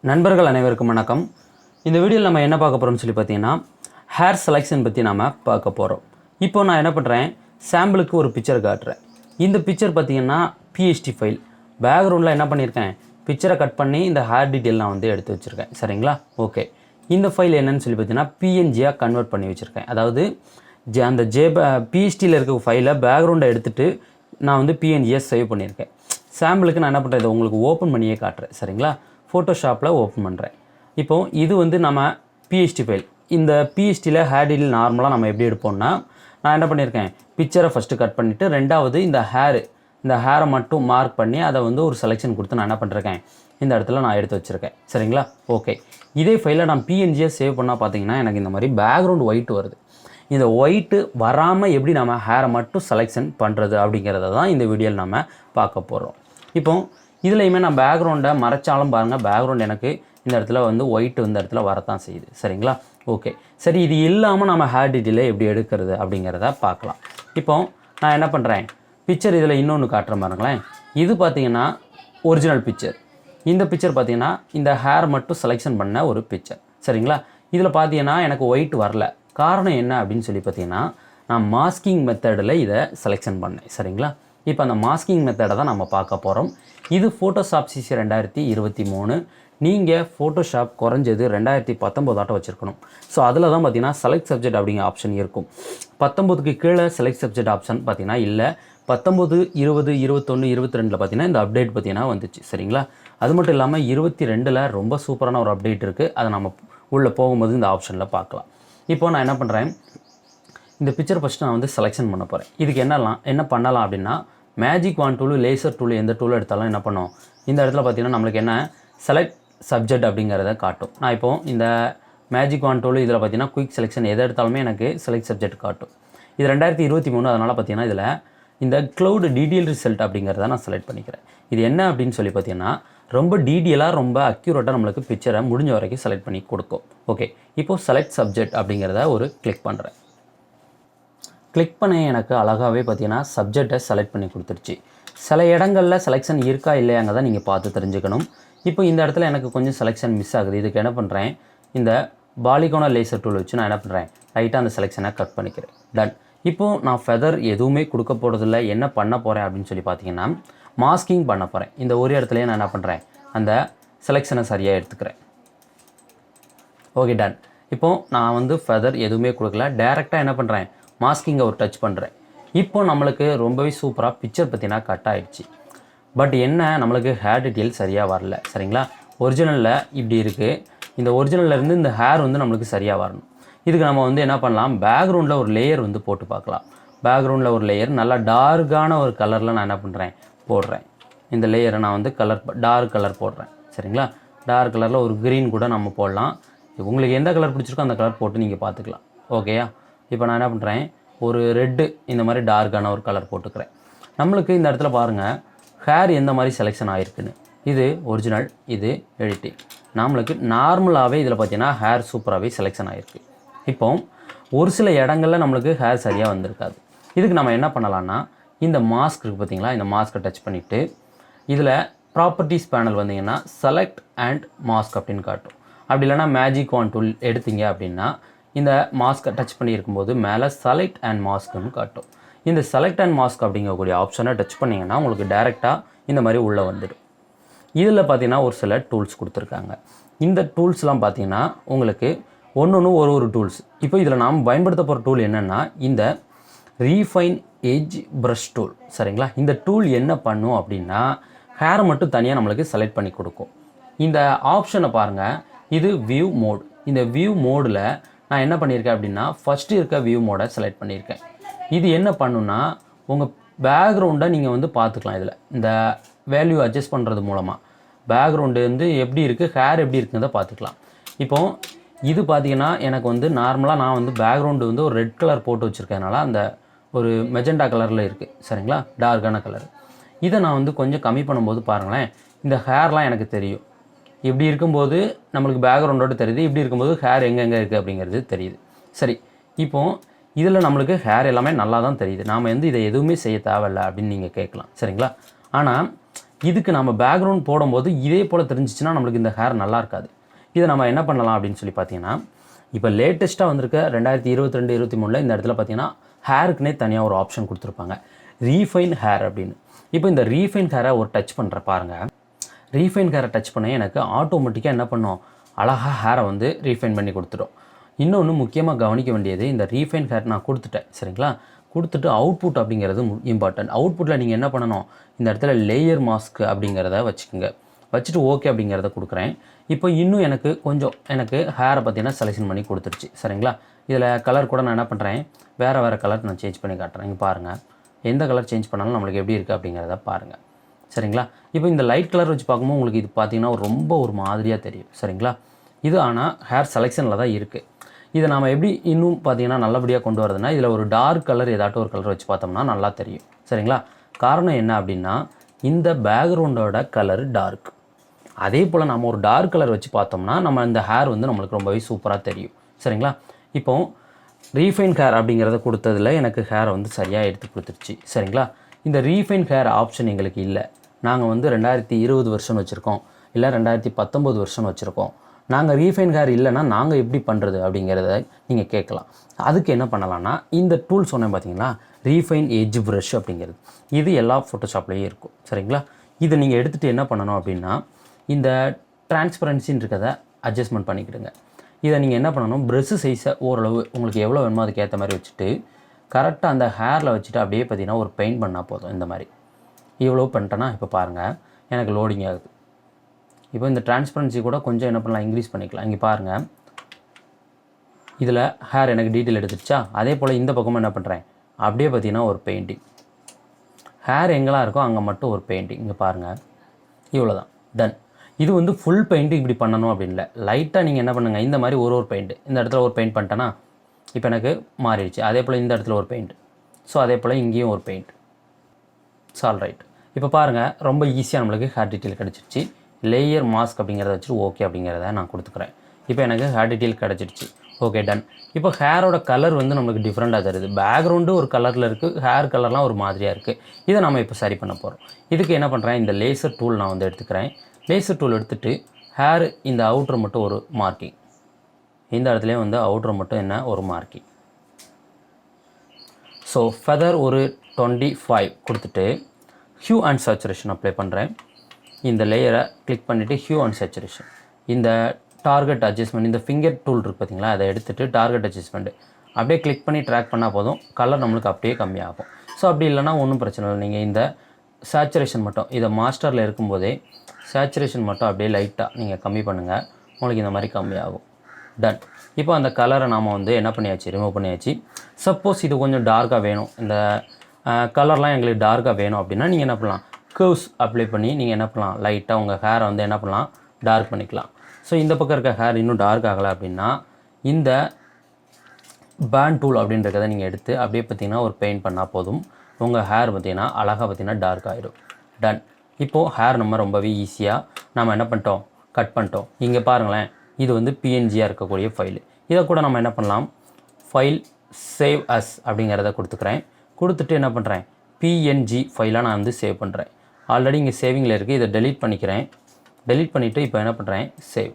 நண்பர்கள் அனைவருக்கும் வணக்கம். இந்த வீடியோவில் நம்ம என்ன பார்க்க போகிறோம்னு சொல்லி பார்த்தீங்கன்னா ஹேர் செலெக்ஷன் பற்றி நாம் பார்க்க போகிறோம். இப்போ நான் என்ன பண்ணுறேன், சாம்பிளுக்கு ஒரு பிக்சர் காட்டுறேன். இந்த பிக்சர் பார்த்தீங்கன்னா பிஎஸ்டி ஃபைல். பேக்ரவுண்டில் என்ன பண்ணியிருக்கேன், பிக்சரை கட் பண்ணி இந்த ஹேர் டீட்டெயில் நான் வந்து எடுத்து வச்சுருக்கேன். சரிங்களா? ஓகே. இந்த ஃபைல் என்னன்னு சொல்லி பார்த்தீங்கன்னா பிஎன்ஜியாக கன்வெர்ட் பண்ணி வச்சுருக்கேன். அதாவது அந்த பிஎஸ்டியில் இருக்க ஃபைலை பேக்ரவுண்டை எடுத்துகிட்டு நான் வந்து பிஎன்ஜியாக சேவ் பண்ணியிருக்கேன். சாம்பிளுக்கு நான் என்ன பண்ணுறேன், இதை உங்களுக்கு ஓப்பன் பண்ணியே காட்டுறேன். சரிங்களா? ஃபோட்டோஷாப்பில் ஓப்பன் பண்ணுறேன். இப்போது இது வந்து நம்ம பிஎஸ்டி ஃபைல். இந்த பிஎஸ்டியில் ஹேர் டீட்டெயில் நார்மலாக நம்ம எப்படி எடுப்போம்னா, நான் என்ன பண்ணியிருக்கேன், பிக்சரை ஃபஸ்ட்டு கட் பண்ணிவிட்டு ரெண்டாவது இந்த ஹேரை மட்டும் மார்க் பண்ணி அதை வந்து ஒரு செலெக்ஷன் கொடுத்து நான் என்ன பண்ணிருக்கேன், இந்த இடத்துல நான் எடுத்து வச்சுருக்கேன். சரிங்களா? ஓகே. இதே ஃபைலை நான் பிஎன்ஜியாக சேவ் பண்ணால் பார்த்தீங்கன்னா எனக்கு இந்த மாதிரி பேக்ரவுண்ட் ஒயிட் வருது. இந்த ஒயிட்டு வராமல் எப்படி நம்ம ஹேரை மட்டும் செலெக்ஷன் பண்ணுறது அப்படிங்கிறத தான் இந்த வீடியோவில் நம்ம பார்க்க போகிறோம். இப்போ இதுலையுமே நான் பேக்ரவுண்டை மறைச்சாலும் பாருங்கள், பேக்ரவுண்ட் எனக்கு இந்த இடத்துல வந்து ஒயிட் இந்த இடத்துல வரத்தான் செய்யுது. சரிங்களா? ஓகே. சரி, இது இல்லாமல் நம்ம ஹேர் டீட்டெயிலை எப்படி எடுக்கிறது அப்படிங்கிறத பார்க்கலாம். இப்போ நான் என்ன பண்ணுறேன், பிக்சர் இதில் இன்னொன்று காட்டுற பாருங்களேன். இது பார்த்திங்கன்னா ஒரிஜினல் பிக்சர். இந்த பிக்சர் பார்த்திங்கன்னா இந்த ஹேர் மட்டும் செலெக்ஷன் பண்ண ஒரு பிக்சர். சரிங்களா? இதில் பார்த்தீங்கன்னா எனக்கு ஒயிட் வரல. காரணம் என்ன அப்படின்னு சொல்லி பார்த்தீங்கன்னா, நான் மாஸ்கிங் மெத்தடில் இதை செலெக்ஷன் பண்ணேன். சரிங்களா? இப்போ அந்த மாஸ்கிங் மெத்தடை தான் நம்ம பார்க்க போகிறோம். இது ஃபோட்டோஷாப் சிசி 2023. நீங்கள் ஃபோட்டோஷாப் குறைஞ்சது 2019 ஆட்டம் வச்சுருக்கணும். ஸோ அதில் தான் பார்த்தீங்கன்னா செலக்ட் சப்ஜெக்ட் அப்படிங்கிற ஆப்ஷன் இருக்கும். 19க்கு கீழே செலக்ட் சப்ஜெக்ட் ஆப்ஷன் பார்த்தீங்கன்னா இல்லை. 19, 20, 21, 22 பார்த்தீங்கன்னா இந்த அப்டேட் பார்த்தீங்கன்னா வந்துச்சு. சரிங்களா? அது மட்டும் இல்லாமல் 22ல் ரொம்ப சூப்பரான ஒரு அப்டேட் இருக்குது. அதை நம்ம உள்ளே போகும்போது இந்த ஆப்ஷனில் பார்க்கலாம். இப்போ நான் என்ன பண்ணுறேன், இந்த பிக்சர் ஃபஸ்ட்டு நான் வந்து செலெக்ஷன் பண்ண போகிறேன். இதுக்கு என்ன பண்ணலாம் அப்படின்னா, மேஜிக் வான் டூலு, லேசர் டூலு, எந்த டூல் எடுத்தாலும் என்ன பண்ணும், இந்த இடத்துல பார்த்தீங்கன்னா நம்மளுக்கு என்ன செலக்ட் சப்ஜெக்ட் அப்படிங்கிறத காட்டும். நான் இப்போது இந்த மேஜிக் வான் டூலு இதில் பார்த்தீங்கன்னா குயிக் செலெக்ஷன் எதை எடுத்தாலுமே எனக்கு செலக்ட் சப்ஜெக்ட் காட்டும். இது 2023. அதனால் பார்த்தீங்கன்னா இதில் இந்த க்ளவுட் டீட்டெயில் ரிசல்ட் அப்படிங்கிறத நான் செலக்ட் பண்ணிக்கிறேன். இது என்ன அப்படின்னு சொல்லி பார்த்தீங்கன்னா ரொம்ப டீட்டெயிலாக ரொம்ப அக்யூரேட்டாக நம்மளுக்கு பிக்சரை முடிஞ்ச வரைக்கும் செலக்ட் பண்ணி கொடுக்கும். ஓகே. இப்போது செலக்ட் சப்ஜெக்ட் அப்படிங்கிறத ஒரு கிளிக் பண்ணுறேன். கிளிக் பண்ண எனக்கு அழகாகவே பார்த்தீங்கன்னா சப்ஜெக்டை செலக்ட் பண்ணி கொடுத்துருச்சு. சில இடங்களில் செலெக்ஷன் இருக்கா இல்லையாங்க தான் நீங்கள் பார்த்து தெரிஞ்சுக்கணும். இப்போ இந்த இடத்துல எனக்கு கொஞ்சம் செலெக்ஷன் மிஸ் ஆகுது. இதுக்கு என்ன பண்ணுறேன், இந்த பாலிகோனல் லேசர் டூல் வச்சு நான் என்ன பண்ணுறேன், லைட்டாக அந்த செலெக்ஷனை கட் பண்ணிக்கிறேன். டன். இப்போது நான் ஃபெதர் எதுவுமே கொடுக்க போகிறதில்ல. என்ன பண்ண போகிறேன் அப்படின்னு சொல்லி பார்த்தீங்கன்னா மாஸ்கிங் பண்ண போகிறேன். இந்த ஒரு இடத்துலையே நான் என்ன பண்ணுறேன், அந்த செலெக்ஷனை சரியாக எடுத்துக்கிறேன். Okay, done. இப்போது நான் வந்து ஃபெதர் எதுவுமே கொடுக்கல, டேரெக்டாக என்ன பண்ணுறேன், மாஸ்கிங்கை ஒரு டச் பண்ணுறேன். இப்போ நம்மளுக்கு ரொம்பவே சூப்பராக பிக்சர் பார்த்தீங்கன்னா கட் ஆகிடுச்சு. பட் என்ன, நம்மளுக்கு ஹேர் டீட்டெயில் சரியாக வரல. சரிங்களா? ஒரிஜினலில் இப்படி இருக்குது. இந்த ஒரிஜினல்லேருந்து இந்த ஹேர் வந்து நம்மளுக்கு சரியாக வரணும். இதுக்கு நம்ம வந்து என்ன பண்ணலாம், பேக்ரவுண்டில் ஒரு லேயர் வந்து போட்டு பார்க்கலாம். பேக்ரவுண்டில் ஒரு லேயர் நல்லா டார்க்கான ஒரு கலரில் நான் என்ன பண்ணுறேன், போடுறேன். இந்த லேயரை நான் வந்து டார்க் கலர் போடுறேன். சரிங்களா? டார்க் கலரில் ஒரு க்ரீன் கூட நம்ம போடலாம். உங்களுக்கு எந்த கலர் பிடிச்சிருக்கோ அந்த கலர் போட்டு நீங்கள் பார்த்துக்கலாம். ஓகேயா? இப்போ நான் என்ன பண்ணுறேன், ஒரு ரெட்டு இந்த மாதிரி டார்க்கான ஒரு கலர் போட்டுக்கிறேன். நம்மளுக்கு இந்த இடத்துல பாருங்கள் ஹேர் எந்த மாதிரி செலெக்ஷன் ஆகிருக்குன்னு. இது ஒரிஜினல், இது எடிட்டிங். நம்மளுக்கு நார்மலாகவே இதில் பார்த்தீங்கன்னா ஹேர் சூப்பராகவே செலெக்ஷன் ஆகிருக்கு. இப்போ ஒரு சில இடங்களில் நம்மளுக்கு ஹேர் சரியாக வந்திருக்காது. இதுக்கு நம்ம என்ன பண்ணலான்னா, இந்த மாஸ்க் இருக்குது பார்த்தீங்களா, இந்த மாஸ்க்கை டச் பண்ணிவிட்டு இதில் ப்ராப்பர்ட்டிஸ் பேனல் வந்தீங்கன்னா செலக்ட் அண்ட் மாஸ்க் அப்படின்னு காட்டும். அப்படி இல்லைனா மேஜிக் வான் டூல் எடுத்தீங்க அப்படின்னா இந்த மாஸ்க்கை டச் பண்ணியிருக்கும்போது மேலே செலக்ட் அண்ட் மாஸ்க்குன்னு காட்டும். இந்த செலக்ட் அண்ட் மாஸ்க் அப்படிங்கக்கூடிய ஆப்ஷனை டச் பண்ணிங்கன்னா உங்களுக்கு டேரெக்டாக இந்த மாதிரி உள்ளே வந்துடும். இதில் பார்த்தீங்கன்னா ஒரு சில டூல்ஸ் கொடுத்துருக்காங்க. இந்த டூல்ஸ்லாம் பார்த்தீங்கன்னா உங்களுக்கு ஒன்று ஒரு டூல்ஸ். இப்போ இதில் நாம் பயன்படுத்த போகிற டூல் என்னென்னா இந்த ரீஃபைன் எட்ஜ் ப்ரஷ் டூல். சரிங்களா? இந்த டூல் என்ன பண்ணும் அப்படின்னா ஹேரை மட்டும் தனியாக நம்மளுக்கு செலக்ட் பண்ணி கொடுக்கும். இந்த ஆப்ஷனை பாருங்கள், இது வியூ மோட். இந்த வியூ மோடில் நான் என்ன பண்ணியிருக்கேன் அப்படின்னா ஃபஸ்ட்டு இருக்க வியூ மோடை செலக்ட் பண்ணியிருக்கேன். இது என்ன பண்ணுன்னா உங்கள் பேக்ரவுண்டை நீங்கள் வந்து பார்த்துக்கலாம். இதில் இந்த வேல்யூ அட்ஜஸ்ட் பண்ணுறது மூலமாக பேக்ரவுண்டு வந்து எப்படி இருக்குது, ஹேர் எப்படி இருக்குங்கிறத பார்த்துக்கலாம். இப்போது இது பார்த்திங்கன்னா எனக்கு வந்து நார்மலாக நான் வந்து பேக்ரவுண்டு வந்து ஒரு ரெட் கலர் போட்டு வச்சுருக்கனால அந்த ஒரு மெஜெண்டா கலரில் இருக்குது. சரிங்களா? டார்க்கான கலர். இதை நான் வந்து கொஞ்சம் கம்மி பண்ணும்போது பாருங்களேன், இந்த ஹேர்லாம் எனக்கு தெரியும். இப்படி இருக்கும்போது நம்மளுக்கு பேக்ரவுண்டோடு தெரியுது, இப்படி இருக்கும்போது ஹேர் எங்கெங்கே இருக்குது அப்படிங்கிறது தெரியுது. சரி, இப்போது இதில் நம்மளுக்கு ஹேர் எல்லாமே நல்லா தான் தெரியுது. நாம் வந்து இதை எதுவுமே செய்ய தேவையில்லை அப்படின்னு நீங்கள் கேட்கலாம். சரிங்களா? ஆனால் இதுக்கு நம்ம பேக்ரவுண்ட் போடும்போது இதே போல் தெரிஞ்சிச்சுன்னா நம்மளுக்கு இந்த ஹேர் நல்லா இருக்காது. இதை நம்ம என்ன பண்ணலாம் அப்படின்னு சொல்லி பார்த்தீங்கன்னா, இப்போ லேட்டஸ்ட்டாக வந்திருக்க 2022, 23 இந்த இடத்துல பார்த்தீங்கன்னா ஹேருக்குனே தனியாக ஒரு ஆப்ஷன் கொடுத்துருப்பாங்க, ரீஃபைன் ஹேர் அப்படின்னு. இப்போ இந்த ரீஃபைன் ஹேரை ஒரு டச் பண்ணுற பாருங்கள். ரீஃபைன் ஹேரை டச் பண்ண எனக்கு ஆட்டோமேட்டிக்காக என்ன பண்ணோம், அழகாக ஹேரை வந்து ரீஃபைன் பண்ணி கொடுத்துடும். இன்னொன்று முக்கியமாக கவனிக்க வேண்டியது, இந்த ரீஃபைன் ஹேர் நான் கொடுத்துட்டேன் சரிங்களா. கொடுத்துட்டு அவுட்புட் அப்படிங்கிறது இம்பார்ட்டன்ட். அவுட்புட்டில் நீங்கள் என்ன பண்ணணும், இந்த இடத்துல லேயர் மாஸ்க் அப்படிங்கிறத வச்சுக்கோங்க. வச்சுட்டு ஓகே அப்படிங்கிறத கொடுக்குறேன். இப்போ இன்னும் எனக்கு ஹேரை பார்த்தீங்கன்னா செலெக்ஷன் பண்ணி கொடுத்துருச்சு சரிங்களா. இதில் கலர் கூட நான் என்ன பண்ணுறேன், வேறு கலர் நான் சேஞ்ச் பண்ணி காட்டுறேன். இங்கே பாருங்கள், எந்த கலர் சேஞ்ச் பண்ணாலும் நம்மளுக்கு எப்படி இருக்குது அப்படிங்கிறத பாருங்கள் சரிங்களா. இப்போ இந்த லைட் கலர் வச்சு பார்க்கும்போது உங்களுக்கு இது பார்த்தீங்கன்னா ரொம்ப ஒரு மாதிரியாக தெரியும் சரிங்களா. இது ஆனால் ஹேர் செலெக்ஷனில் தான் இருக்குது. இதை நாம் எப்படி இன்னும் பார்த்தீங்கன்னா நல்லபடியாக கொண்டு வரதுன்னா, இதில் ஒரு டார்க் கலர் ஏதாட்டும் ஒரு கலர் வச்சு பார்த்தோம்னா நல்லா தெரியும் சரிங்களா. காரணம் என்ன அப்படின்னா, இந்த பேக்ரவுண்டோட கலர் டார்க். அதே போல் நம்ம ஒரு டார்க் கலர் வச்சு பார்த்தோம்னா நம்ம இந்த ஹேர் வந்து நம்மளுக்கு ரொம்பவே சூப்பராக தெரியும் சரிங்களா. இப்போ ரீஃபைன் ஹேர் அப்படிங்கிறத கொடுத்ததில் எனக்கு ஹேரை வந்து சரியாக எடுத்து கொடுத்துருச்சு சரிங்களா. இந்த ரீஃபைன் ஹேர் ஆப்ஷன் எங்களுக்கு இல்லை. நாங்கள் வந்து 2020 வருஷம் வச்சுருக்கோம், இல்லை 2019 வருஷம் வச்சுருக்கோம். நாங்கள் ரீஃபைன் ஹேர் இல்லைன்னா நாங்கள் எப்படி பண்ணுறது அப்படிங்கிறத நீங்கள் கேட்கலாம். அதுக்கு என்ன பண்ணலான்னா, இந்த டூல் சொன்னேன் பார்த்தீங்களா, ரீஃபைன் எட்ஜ் ப்ரஷ் அப்படிங்கிறது. இது எல்லா ஃபோட்டோஷாப்லேயும் இருக்கும் சரிங்களா. இதை நீங்கள் எடுத்துகிட்டு என்ன பண்ணணும் அப்படின்னா, இந்த டிரான்ஸ்பரன்சின்னு இருக்கிறத அட்ஜஸ்ட்மெண்ட் பண்ணிக்கிடுங்க. இதை நீங்கள் என்ன பண்ணணும், ப்ரெஷ்ஷு சைஸை ஓரளவு உங்களுக்கு எவ்வளோ வேணுமோ அதுக்கு ஏற்ற மாதிரி வச்சுட்டு கரெக்டாக அந்த ஹேரில் வச்சுட்டு அப்படியே பார்த்தீங்கன்னா ஒரு பெயிண்ட் பண்ணால் போதும். இந்த மாதிரி இவ்வளோ பண்ணிட்டேன்னா இப்போ பாருங்கள் எனக்கு லோடிங் ஆகுது. இப்போ இந்த டிரான்ஸ்பரன்சி கூட கொஞ்சம் என்ன பண்ணலாம், இன்க்ரீஸ் பண்ணிக்கலாம். இங்கே பாருங்கள், இதில் ஹேர் எனக்கு டீட்டெயில் எடுத்துருச்சா. அதே போல் இந்த பக்கமும் என்ன பண்ணுறேன், அப்படியே பார்த்தீங்கன்னா ஒரு பெயிண்டிங். ஹேர் எங்கெல்லாம் இருக்கோ அங்கே மட்டும் ஒரு பெயிண்டிங். இங்கே பாருங்கள், இவ்வளோ தான், டன். இது வந்து ஃபுல் பெயிண்ட்டு இப்படி பண்ணணும் அப்படின்னு இல்லை. லைட்டாக நீங்கள் என்ன பண்ணுங்கள், இந்த மாதிரி ஒரு பெயிண்ட்டு இந்த இடத்துல ஒரு பெயிண்ட் பண்ணிட்டேன்னா இப்போ எனக்கு மாறிடுச்சு. அதே போல் இந்த இடத்துல ஒரு பெயிண்ட், ஸோ அதே போல் இங்கேயும் ஒரு பெயிண்ட். சால் ரைட். இப்போ பாருங்கள், ரொம்ப ஈஸியாக நம்மளுக்கு ஹேர் டீட்டெயில் கிடச்சிருச்சு. லேயர் மாஸ்க் அப்படிங்கிறத வச்சுட்டு ஓகே அப்படிங்கிறத நான் கொடுத்துக்கிறேன். இப்போ எனக்கு ஹேர் டீட்டெயில் கிடச்சிருச்சு. Okay, done. இப்போ ஹேரோட கலர் வந்து நம்மளுக்கு டிஃப்ரெண்ட்டாக தருது. பேக்ரவுண்டு ஒரு கலரில் இருக்குது, ஹேர் கலர்லாம் ஒரு மாதிரியாக இருக்குது. இதை நம்ம இப்போ சரி பண்ண போகிறோம். இதுக்கு என்ன பண்ணுறேன், இந்த லேசர் டூல் நான் வந்து எடுத்துக்கிறேன். லேசர் டூல் எடுத்துகிட்டு ஹேர் இந்த அவுட்ரு மட்டும் ஒரு மார்க்கிங், இந்த இடத்துலையும் வந்து அவுட்ரு மட்டும் என்ன ஒரு மார்க்கிங். ஸோ ஃபெதர் ஒரு 25 கொடுத்துட்டு ஹியூ அண்ட் சேச்சுரேஷன் அப்ளை பண்ணுறேன். இந்த லேயரை கிளிக் பண்ணிவிட்டு ஹியூ அண்ட் சேச்சுரேஷன், இந்த டார்கெட் அட்ஜஸ்ட்மெண்ட், இந்த ஃபிங்கர் டூல் இருக்குது பார்த்தீங்களா, அதை எடுத்துகிட்டு டார்கெட் அட்ஜஸ்ட்மெண்ட் அப்படியே கிளிக் பண்ணி ட்ராக் பண்ணால் போதும், கலர் நம்மளுக்கு அப்படியே கம்மியாகும். ஸோ அப்படி இல்லைனா ஒன்றும் பிரச்சனை இல்லை. நீங்கள் இந்த சேச்சுரேஷன் மட்டும் இதை மாஸ்டரில் இருக்கும்போதே சேச்சுரேஷன் மட்டும் அப்படியே லைட்டாக நீங்கள் கம்மி பண்ணுங்கள், உங்களுக்கு இந்த மாதிரி கம்மியாகும். டன். இப்போ அந்த கலரை நாம் வந்து என்ன பண்ணியாச்சு, ரிமூவ் பண்ணியாச்சு. சப்போஸ் இது கொஞ்சம் டார்க்காக வேணும், இந்த கலர்லாம் எங்களுக்கு டார்க்காக வேணும் அப்படின்னா நீங்கள் என்ன பண்ணலாம், கர்வ்ஸ் அப்ளை பண்ணி நீங்கள் என்ன பண்ணலாம், லைட்டாக உங்கள் ஹேரை வந்து என்ன பண்ணலாம், டார்க் பண்ணிக்கலாம். ஸோ இந்த பக்கம் இருக்க ஹேர் இன்னும் டார்க் ஆகலை அப்படின்னா இந்த பேண்ட் டூல் அப்படின்றத நீங்கள் எடுத்து அப்படியே பார்த்தீங்கன்னா ஒரு பெயிண்ட் பண்ணால் போதும், உங்கள் ஹேர் பார்த்தீங்கன்னா அழகாக பார்த்தீங்கன்னா டார்க் ஆகிடும். டன். இப்போது ஹேர் நம்ம ரொம்பவே ஈஸியாக நம்ம என்ன பண்ணிட்டோம், கட் பண்ணிட்டோம். இங்கே பாருங்களேன், இது வந்து பிஎன்ஜியாக இருக்கக்கூடிய ஃபைலு. இதை கூட நம்ம என்ன பண்ணலாம், ஃபைல் சேவ் அஸ் அப்படிங்கிறத கொடுத்துக்கிறேன். கொடுத்துட்டு என்ன பண்ணுறேன், பிஎன்ஜி ஃபைலாக நான் வந்து சேவ் பண்ணுறேன். ஆல்ரெடி இங்கே சேவிங்கில் இருக்குது, இதை டெலீட் பண்ணிக்கிறேன். டெலீட் பண்ணிவிட்டு இப்போ என்ன பண்ணுறேன், சேவ்.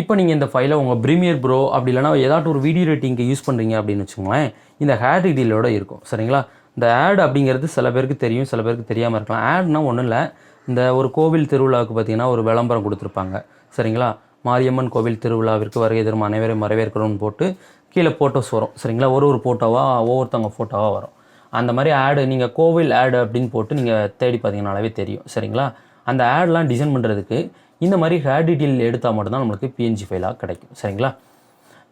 இப்போ நீங்கள் இந்த ஃபைலை உங்கள் ப்ரீமியர் ப்ரோ அப்படி இல்லைனா ஏதாட்டும் ஒரு வீடியோ எடிட்டிங்க்கு யூஸ் பண்ணுறீங்க அப்படின்னு வச்சுக்கோங்களேன், இந்த ஹேர் டீட்டெயிலோட இருக்கும் சரிங்களா. இந்த ஆட் அப்படிங்கிறது சில பேருக்கு தெரியும், சில பேருக்கு தெரியாமல் இருக்கலாம். ஆட்னால் ஒன்றும் இல்லை, இந்த ஒரு கோவில் திருவிழாவுக்கு பார்த்திங்கன்னா ஒரு விளம்பரம் கொடுத்துருப்பாங்க சரிங்களா. மாரியம்மன் கோவில் திருவிழாவிற்கு வருகை தரும் அனைவரும் வரவேற்கிறோன்னு போட்டு கீழே ஃபோட்டோஸ் வரும் சரிங்களா. ஒரு ஃபோட்டோவாக ஒவ்வொருத்தவங்க ஃபோட்டோவாக வரும். அந்த மாதிரி ஆடு நீங்கள் கோவில் ஆடு அப்படின்னு போட்டு நீங்கள் தேடி பார்த்தீங்கன்னாலே தெரியும் சரிங்களா. அந்த ஆட்லாம் டிசைன் பண்ணுறதுக்கு இந்த மாதிரி ஹேர் டீட்டெயில் எடுத்தால் மட்டும்தான் நம்மளுக்கு பிஎன்ஜி ஃபைலாக கிடைக்கும் சரிங்களா.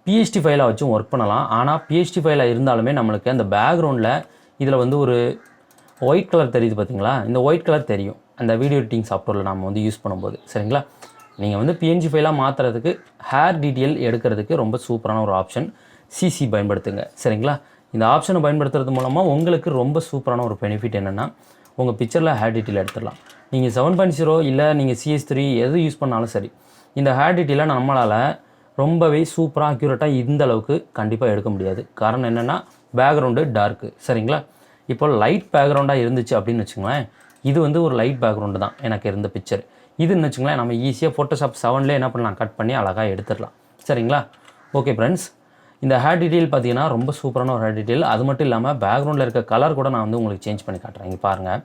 பிஎஸ்டி ஃபைலாக வச்சும் ஒர்க் பண்ணலாம். ஆனால் பிஎஸ்டி ஃபைலாக இருந்தாலுமே நம்மளுக்கு அந்த பேக்ரவுண்டில் இதில் வந்து ஒரு ஒயிட் கலர் தெரியுது பார்த்தீங்களா, இந்த ஒயிட் கலர் தெரியும் அந்த வீடியோ எடிட்டிங் சாஃப்ட்வேரில் நம்ம வந்து யூஸ் பண்ணும்போது சரிங்களா. நீங்கள் வந்து பிஎன்ஜி ஃபைலாக மாற்றுறதுக்கு ஹேர் டீட்டெயில் எடுக்கிறதுக்கு ரொம்ப சூப்பரான ஒரு ஆப்ஷன் சிசி பயன்படுத்துங்க சரிங்களா. இந்த ஆப்ஷனை பயன்படுத்துறது மூலமாக உங்களுக்கு ரொம்ப சூப்பரான ஒரு பெனிஃபிட் என்னென்னா, உங்கள் பிக்சரில் ஹேர் டீட்டெயில் எடுத்துடலாம். நீங்கள் 7.0 இல்லை நீங்கள் CS3 எது யூஸ் பண்ணாலும் சரி, இந்த ஹேர் டீட்டெயிலை நம்மளால் ரொம்பவே சூப்பராக அக்யூரேட்டாக இந்த அளவுக்கு கண்டிப்பாக எடுக்க முடியாது. காரணம் என்னென்னா பேக்ரவுண்டு டார்க்கு சரிங்களா. இப்போ லைட் பேக்ரவுண்டாக இருந்துச்சு அப்படின்னு வச்சுங்களேன், இது வந்து ஒரு லைட் பேக்ரவுண்டு தான் எனக்கு இருந்த பிக்சர். இதுன்னு வச்சுங்களேன் நம்ம ஈஸியாக ஃபோட்டோஷாப் 7லே என்ன பண்ணலாம், கட் பண்ணி அழகாக எடுத்துடலாம். சரிங்களா? ஓகே ஃப்ரெண்ட்ஸ், இந்த ஹேர் டீட்டெயில் பார்த்தீங்கன்னா ரொம்ப சூப்பரான ஒரு ஹேர் டீட்டெயில். அது மட்டும் இல்லாமல் பேக்ரவுண்டில் இருக்க கலர் கூட நான் வந்து உங்களுக்கு சேஞ்ச் பண்ணி காட்டுறேன். இங்கே பாருங்கள்,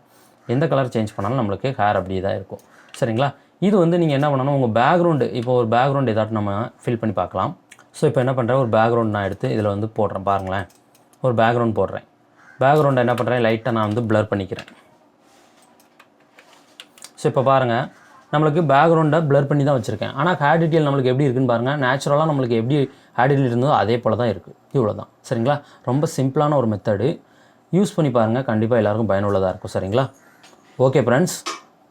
எந்த கலர் சேஞ்ச் பண்ணாலும் நம்மளுக்கு ஹேர் அப்படியே தான் இருக்கும். சரிங்களா? இது வந்து நீங்கள் என்ன பண்ணணும், உங்கள் பேக்ரவுண்டு இப்போ ஒரு பேக்ரவுண்டு ஏதாட்டும் நம்ம ஃபில் பண்ணி பார்க்கலாம். ஸோ இப்போ என்ன பண்ணுறேன், ஒரு பேக்ரவுண்ட் நான் எடுத்து இதில் வந்து போடுறேன். பாருங்களேன், ஒரு பேக்ரவுண்ட் போடுறேன். பேக்ரவுண்டை என்ன பண்ணுறேன், லைட்டாக நான் வந்து ப்ளர் பண்ணிக்கிறேன். ஸோ இப்போ பாருங்கள், நம்மளுக்கு பேக்ரவுண்டை ப்ளர் பண்ணி தான் வச்சுருக்கேன். ஆனால் ஹேர் டீட்டெயில் நம்மளுக்கு எப்படி இருக்குன்னு பாருங்கள். நேச்சுரலாக நம்மளுக்கு எப்படி ஹேர் டீட்டெயில் இருந்ததோ அதே போல் தான் இருக்குது. இவ்வளோ தான். சரிங்களா? ரொம்ப சிம்பிளான ஒரு மெத்தடு. யூஸ் பண்ணி பாருங்கள், கண்டிப்பாக எல்லாருக்கும் பயனுள்ளதாக இருக்கும். சரிங்களா? Okay friends,